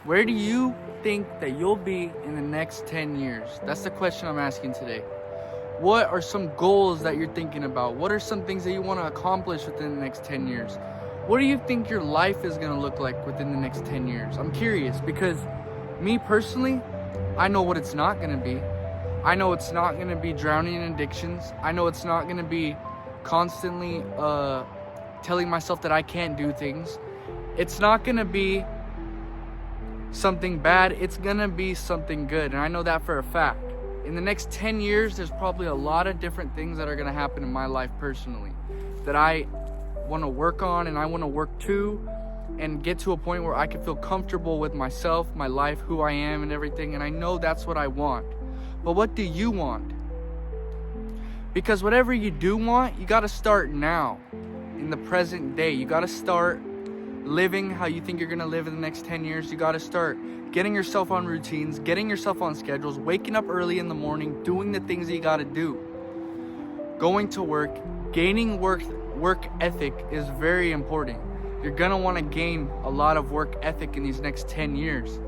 Where do you think that you'll be in the next 10 years? That's the question I'm asking today. What are some goals that you're thinking about? What are some things that you want to accomplish within the next 10 years? What do you think your life is going to look like within the next 10 years? I'm curious because me personally, I know what it's not going to be. I know it's not going to be drowning in addictions. I know it's not going to be constantly telling myself that I can't do things. It's not going to be something bad. It's going to be something good. And I know that for a fact. In the next 10 years, there's probably a lot of different things that are going to happen in my life personally that I want to work on and I want to work to and get to a point where I can feel comfortable with myself, my life, who I am and everything. And I know that's what I want. But what do you want? Because whatever you do want, you got to start now, in the present day. You got to start living how you think you're going to live in the next 10 years. You got to start getting yourself on routines, getting yourself on schedules, waking up early in the morning, doing the things that you got to do. Going to work, gaining work ethic is very important. You're going to want to gain a lot of work ethic in these next 10 years.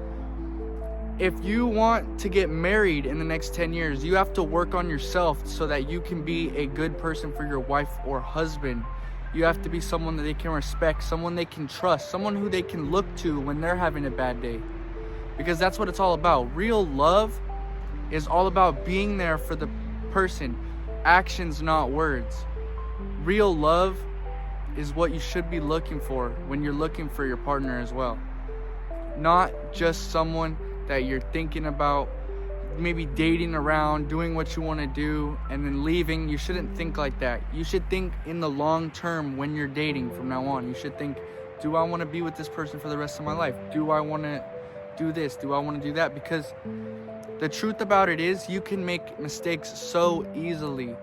If you want to get married in the next 10 years, you have to work on yourself so that you can be a good person for your wife or husband. You have to be someone that they can respect, someone they can trust, someone who they can look to when they're having a bad day. Because that's what it's all about. Real love is all about being there for the person. Actions, not words. Real love is what you should be looking for when you're looking for your partner as well. Not just someone that you're thinking about, maybe dating around, doing what you want to do, and then leaving. You shouldn't think like that. You should think in the long term when you're dating from now on. You should think, do I want to be with this person for the rest of my life? Do I want to do this? Do I want to do that? Because the truth about it is you can make mistakes so easily.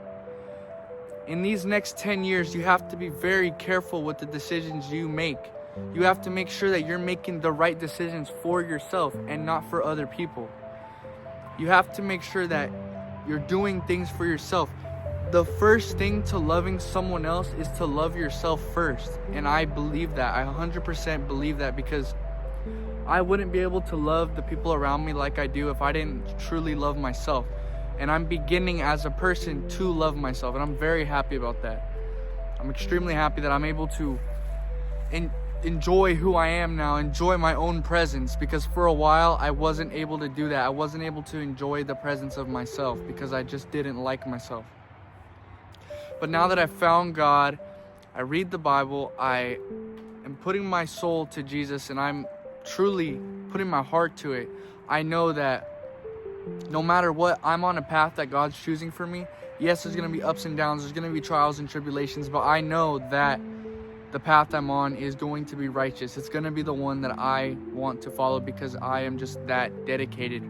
In these next 10 years, you have to be very careful with the decisions you make. You have to make sure that you're making the right decisions for yourself and not for other people. You have to make sure that you're doing things for yourself. The first thing to loving someone else is to love yourself first. And I believe that. I 100% believe that, because I wouldn't be able to love the people around me like I do if I didn't truly love myself. And I'm beginning as a person to love myself, and I'm very happy about that. I'm extremely happy that I'm able to enjoy who I am now, enjoy my own presence, because for a while I wasn't able to do that. I wasn't able to enjoy the presence of myself because I just didn't like myself. But now that I've found God, I read the Bible, I am putting my soul to Jesus, and I'm truly putting my heart to it. I know that no matter what, I'm on a path that God's choosing for me. Yes, there's going to be ups and downs, there's going to be trials and tribulations, but I know that the path I'm on is going to be righteous. It's going to be the one that I want to follow, because I am just that dedicated.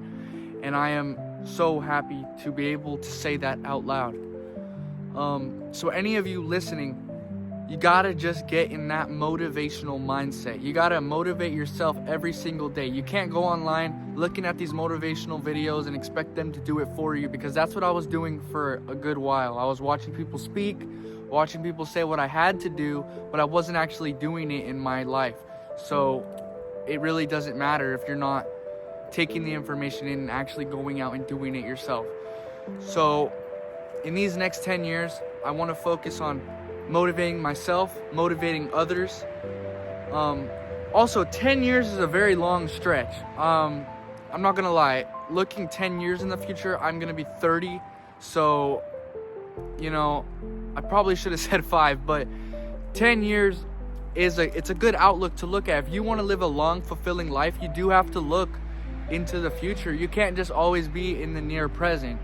And I am so happy to be able to say that out loud. So any of you listening, you gotta just get in that motivational mindset. You gotta motivate yourself every single day. You can't go online looking at these motivational videos and expect them to do it for you, because that's what I was doing for a good while. I was watching people speak, watching people say what I had to do, but I wasn't actually doing it in my life. So it really doesn't matter if you're not taking the information in and actually going out and doing it yourself. So in these next 10 years, I want to focus on motivating myself, motivating others. Also, 10 years is a very long stretch. I'm not gonna lie, looking 10 years in the future, I'm gonna be 30. So, you know, I probably should have said 5, but 10 years it's a good outlook to look at. If you want to live a long, fulfilling life, you do have to look into the future. You can't just always be in the near present.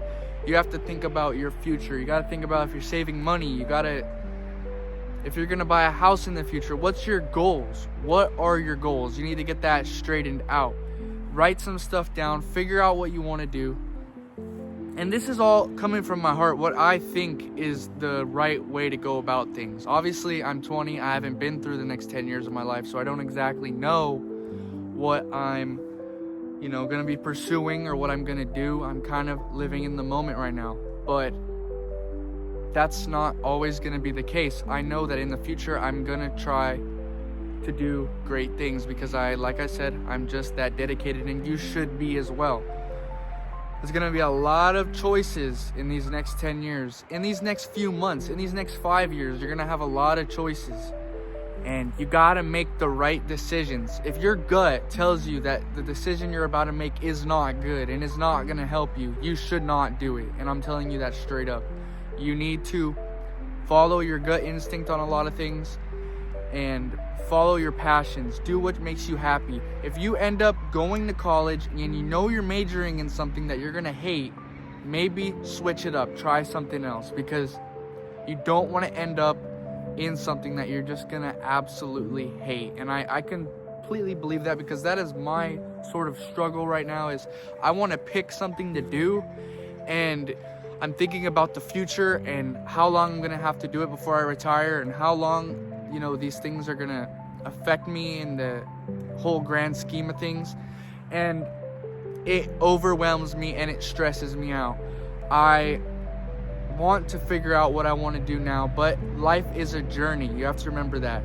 You have to think about your future. You got to think about if you're saving money. If you're going to buy a house in the future, what's your goals? What are your goals? You need to get that straightened out. Write some stuff down. Figure out what you want to do. And this is all coming from my heart, what I think is the right way to go about things. Obviously, I'm 20. I haven't been through the next 10 years of my life, so I don't exactly know what I'm, going to be pursuing or what I'm going to do. I'm kind of living in the moment right now. But that's not always going to be the case. I know that in the future, I'm going to try to do great things because like I said, I'm just that dedicated, and you should be as well. There's gonna be a lot of choices in these next 10 years, in these next few months, in these next 5 years. You're gonna have a lot of choices, and you gotta make the right decisions. If your gut tells you that the decision you're about to make is not good and is not gonna help you, you should not do it. And I'm telling you that straight up. You need to follow your gut instinct on a lot of things and follow your passions. Do what makes you happy. If you end up going to college and you know you're majoring in something that you're gonna hate, maybe switch it up, try something else, because you don't want to end up in something that you're just gonna absolutely hate. And I completely believe that, because that is my sort of struggle right now. Is I want to pick something to do, and I'm thinking about the future and how long I'm gonna have to do it before I retire, and how long, you know, these things are gonna affect me in the whole grand scheme of things. And it overwhelms me and it stresses me out. I want to figure out what I want to do now, but life is a journey. You have to remember that.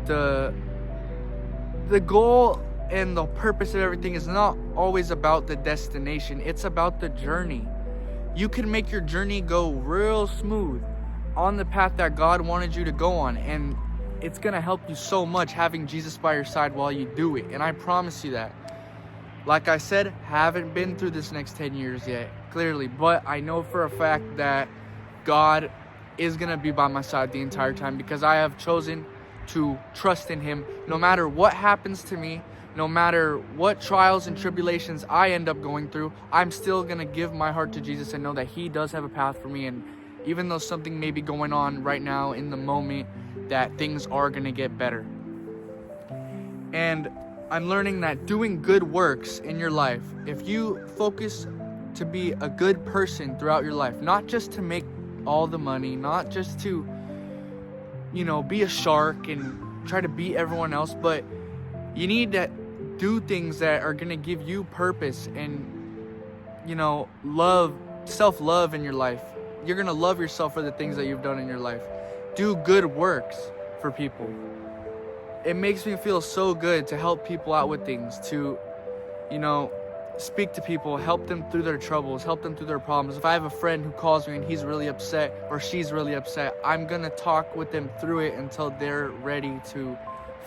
The goal and the purpose of everything is not always about the destination. It's about the journey. You can make your journey go real smooth on the path that God wanted you to go on, and it's going to help you so much having Jesus by your side while you do it. And I promise you that. Like I said, haven't been through this next 10 years yet, clearly, but I know for a fact that God is going to be by my side the entire time, because I have chosen to trust in Him. No matter what happens to me, no matter what trials and tribulations I end up going through, I'm still going to give my heart to Jesus and know that He does have a path for me. And even though something may be going on right now in the moment, that things are going to get better. And I'm learning that doing good works in your life, if you focus to be a good person throughout your life, not just to make all the money, not just to, you know, be a shark and try to beat everyone else, but you need to do things that are going to give you purpose and, you know, love, self-love in your life. You're going to love yourself for the things that you've done in your life. Do good works for people. It makes me feel so good to help people out with things, to, you know, speak to people, help them through their troubles, help them through their problems. If I have a friend who calls me and he's really upset or she's really upset, I'm gonna talk with them through it until they're ready to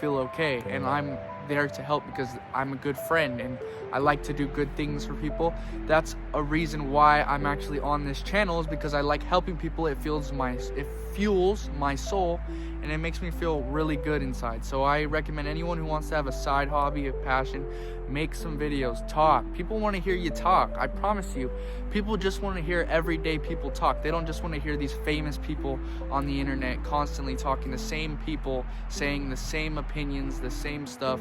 feel okay. And I'm there to help because I'm a good friend and I like to do good things for people. That's a reason why I'm actually on this channel, is because I like helping people. It fuels my soul, and it makes me feel really good inside. So I recommend anyone who wants to have a side hobby, a passion, make some videos, talk. People want to hear you talk. I promise you, people just want to hear everyday people talk. They don't just want to hear these famous people on the internet constantly talking, the same people saying the same opinions, the same stuff.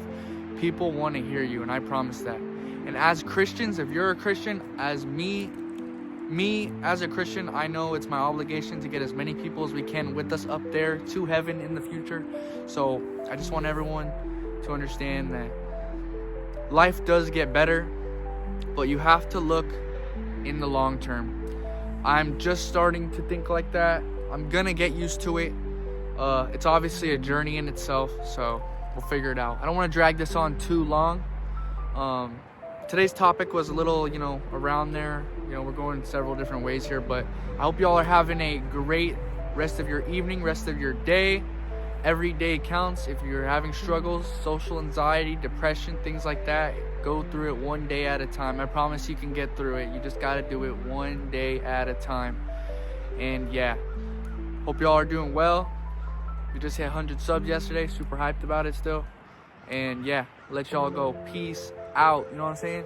People want to hear you, and I promise that. And as Christians, if you're a Christian, as me as a Christian, I know it's my obligation to get as many people as we can with us up there to heaven in the future. So I just want everyone to understand that life does get better, but you have to look in the long term. I'm just starting to think like that. I'm gonna get used to it. It's obviously a journey in itself, so we'll figure it out. I don't want to drag this on too long. Today's topic was a little, around there. We're going several different ways here, but I hope y'all are having a great rest of your evening, rest of your day. Every day counts. If you're having struggles, social anxiety, depression, things like that, go through it one day at a time. I promise you can get through it. You just got to do it one day at a time. And yeah, hope y'all are doing well. We just hit 100 subs yesterday. Super hyped about it still. And yeah, let y'all go. Peace out. You know what I'm saying?